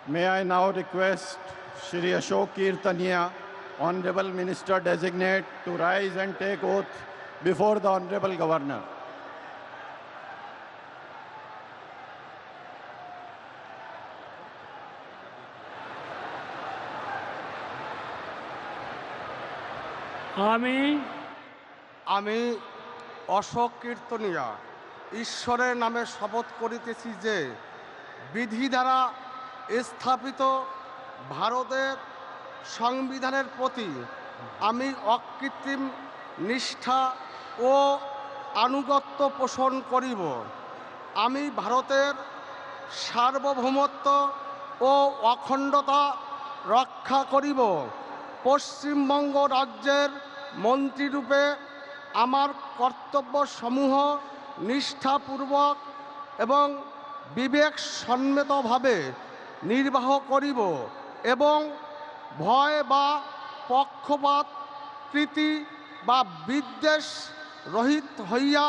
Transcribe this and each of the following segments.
May I now request Shri Ashok Kirtaniya, Honorable Minister Designate, to rise and take oath before the Honorable Governor. আমি অশোক কীর্তনিয়া ঈশ্বরের নামে শপথ করিতেছি যে বিধি দ্বারা স্থাপিত ভারতের সংবিধানের প্রতি আমি অকৃত্রিম নিষ্ঠা ও আনুগত্য পোষণ করিব। আমি ভারতের সার্বভৌমত্ব ও অখণ্ডতা রক্ষা করিব। পশ্চিমবঙ্গ রাজ্যের মন্ত্রীরূপে আমার কর্তব্যসমূহ নিষ্ঠাপূর্বক এবং বিবেকসম্মতভাবে নির্বাহ করিব এবং ভয় বা পক্ষপাত প্রীতি বা বিদ্বেষ রহিত হইয়া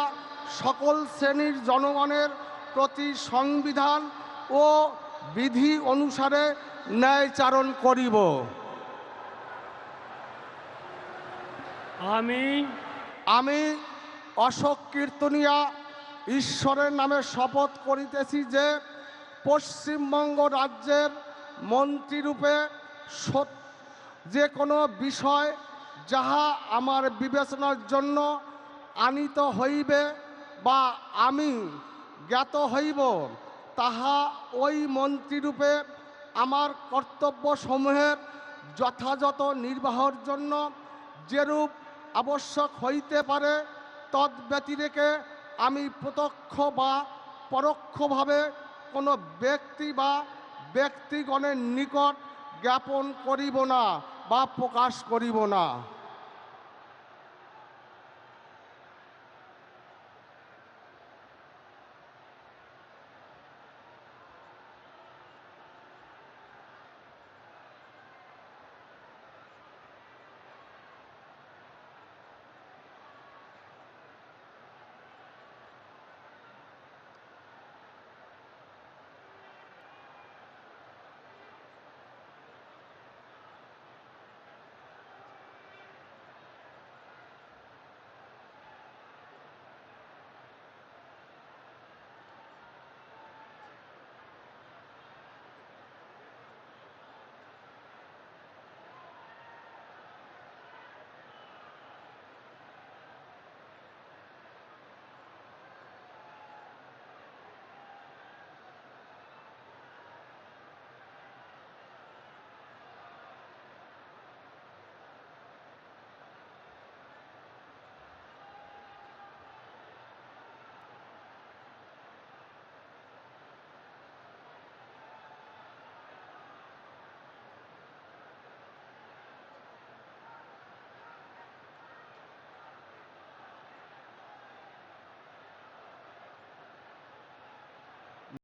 সকল শ্রেণীর জনগণের প্রতি সংবিধান ও বিধি অনুসারে ন্যায়চারণ করিব। আমি অশোক কীর্তনিয়া ঈশ্বরের নামে শপথ করিতেছি যে পশ্চিমবঙ্গ রাজ্যের মন্ত্রীরূপে যে কোনো বিষয় যাহা আমার বিবেচনার জন্য আনিত হইবে বা আমি জ্ঞাত হইব, তাহা ওই মন্ত্রীরূপে আমার কর্তব্যসমূহের যথাযথ নির্বাহের জন্য যেরূপ আবশ্যক হইতে পারে তদ্ব্যতিরেকে আমি প্রত্যক্ষ বা পরোক্ষভাবে কোনো ব্যক্তি বা ব্যক্তিগণের নিকট জ্ঞাপন করিব না বা প্রকাশ করিব না।